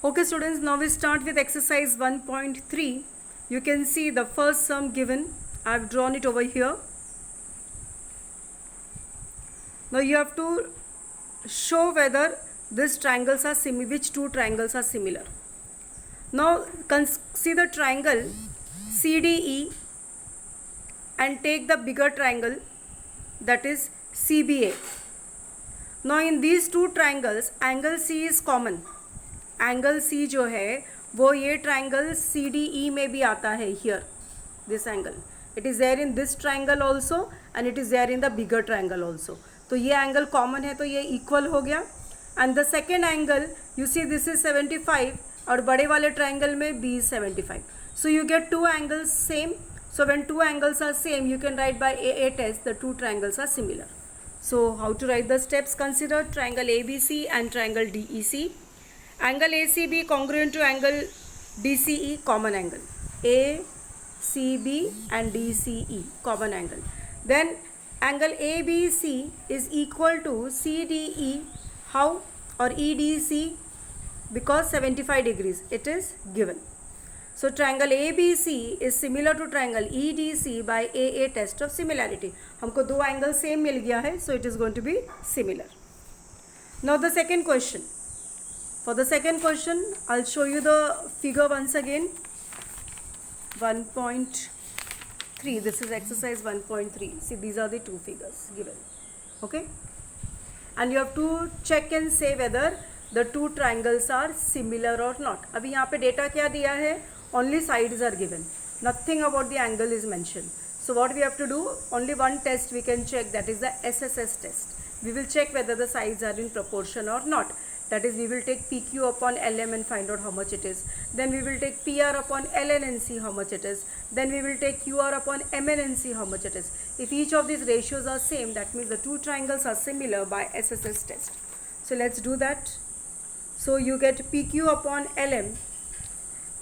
Okay students, now we start with exercise 1.3. You can see the first sum given. I have drawn it over here. Now you have to show whether these triangles are similar, which two triangles are similar. Now see the triangle CDE and take the bigger triangle, that is CBA. Now in these two triangles angle C is common. Angle C जो है वो ये triangle C D E में भी आता है. Here this angle it is there in this triangle also and it is there in the bigger triangle also. तो ये एंगल कॉमन है तो ये इक्वल हो गया. And the second angle you see this is 75 और बड़े वाले ट्राइंगल में B is 75. So you get two angles same. So when two angles are same you can write by AA test the two triangles are similar. So how to write the steps? Consider triangle ABC and triangle DEC. Angle ACB congruent to angle DCE, common angle. ACB and DCE, common angle. Then angle ABC is equal to CDE. How? Or EDC, because 75 degrees it is given. So triangle ABC is similar to triangle EDC by AA test of similarity. हमको दो angle same मिल गया है, so it is going to be similar. Now the second question. For the second question, I'll show you the figure once again. 1.3. This is exercise 1.3. See, these are the two figures given. Okay? And you have to check and say whether the two triangles are similar or not. अभी यहाँ पे data क्या दिया है? Only sides are given. Nothing about the angle is mentioned. So what we have to do? Only one test we can check, that is the SSS test. We will check whether the sides are in proportion or not. That is, we will take PQ upon LM and find out how much it is. Then we will take PR upon LN and see how much it is. Then we will take QR upon MN and see how much it is. If each of these ratios are same, that means the two triangles are similar by SSS test. So let's do that. So you get PQ upon LM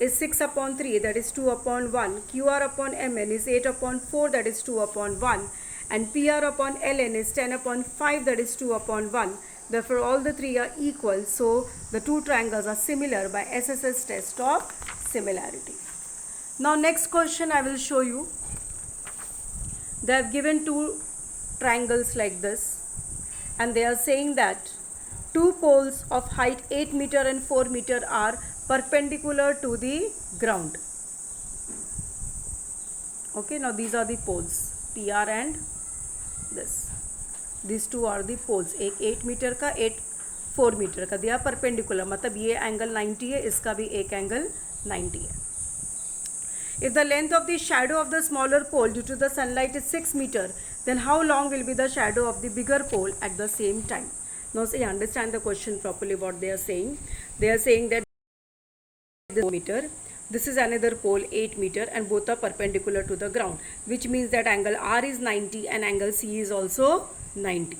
is 6 upon 3, that is 2 upon 1. QR upon MN is 8 upon 4, that is 2 upon 1. And PR upon LN is 10 upon 5, that is 2 upon 1. Therefore, all the three are equal. So, the two triangles are similar by SSS test of similarity. Now, next question I will show you. They have given two triangles like this. And they are saying that two poles of height 8 meter and 4 meter are perpendicular to the ground. Okay, now these are the poles, PR and this. These two are the poles. एक 8 metre का, एक 4 metre का. दिया perpendicular, मतलब ये angle 90 है, इसका भी एक एंगल 90 है. If the length of the shadow of the smaller pole due to the sunlight is 6 meter, then how long will be the shadow of the bigger pole at the same time? Now say understand the question properly. What they are saying? They are saying that this meter, this is another pole 8 meter and both are perpendicular to the ground, which means that angle R is 90 and angle C is also 90.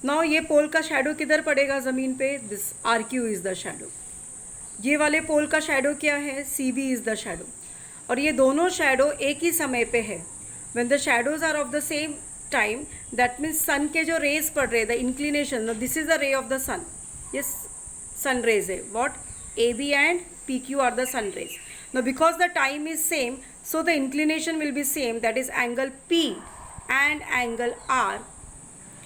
Now ये पोल का shadow किधर पड़ेगा ज़मीन पे? This RQ is the shadow. ये वाले पोल का shadow क्या है? CB is the shadow. और ये दोनों शैडो एक ही समय पे है. When the shadows are of the same time, that means सन के जो रेज पड़ रहे, the inclination, this is the ray of the sun. ये सन रेज है. What? AB and PQ are the sun rays. Now because the time is same, so the inclination will be same, that is angle P and angle R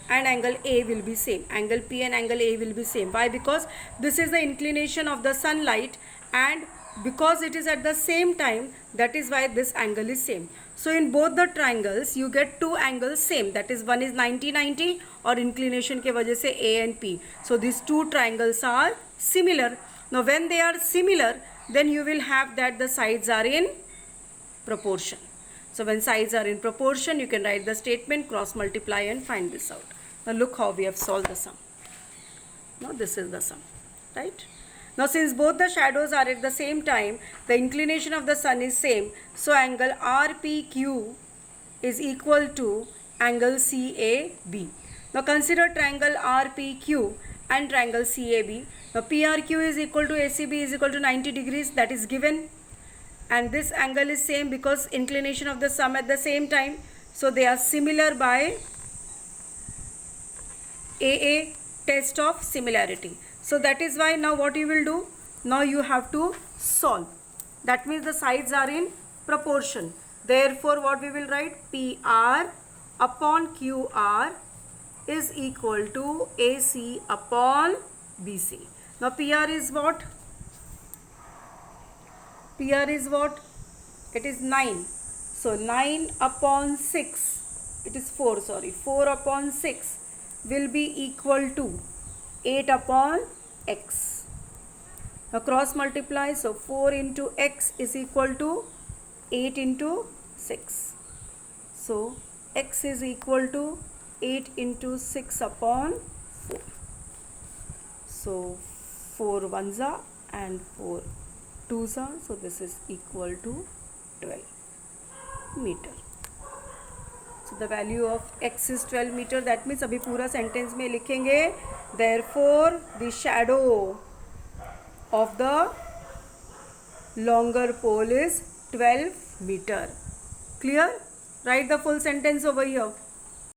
and angle A will be same. Angle P and angle A will be same. Why? Because this is the inclination of the sunlight and because it is at the same time, that is why this angle is same. So in both the triangles you get two angles same, that is one is 90-90 और inclination के वजह से A and P. So these two triangles are similar. Now when they are similar, then you will have that the sides are in proportion. So when sides are in proportion, you can write the statement, cross multiply and find this out. Now look how we have solved the sum. Now this is the sum, right? Now since both the shadows are at the same time, the inclination of the sun is same. So angle RPQ is equal to angle CAB. Now consider triangle RPQ and triangle CAB. Now PRQ is equal to ACB is equal to 90 degrees, that is given. And this angle is same because inclination of the sum at the same time. So they are similar by AA test of similarity. So that is why now what you will do? Now you have to solve. That means the sides are in proportion. Therefore, what we will write? PR upon QR is equal to AC upon BC. Now PR is what? PR is what? It is 9. So 9 upon 6, it is 4, sorry, 4 upon 6 will be equal to 8 upon X. Now cross multiply, so 4 into X is equal to 8 into 6. So X is equal to 8 into 6 upon 4. So 4 ones are and 4 2s are, so this is equal to 12 meter. So the value of X is 12 meter. That means अभी पूरा sentence में लिखेंगे therefore the shadow of the longer pole is 12 meter. Clear? Write the full sentence over here.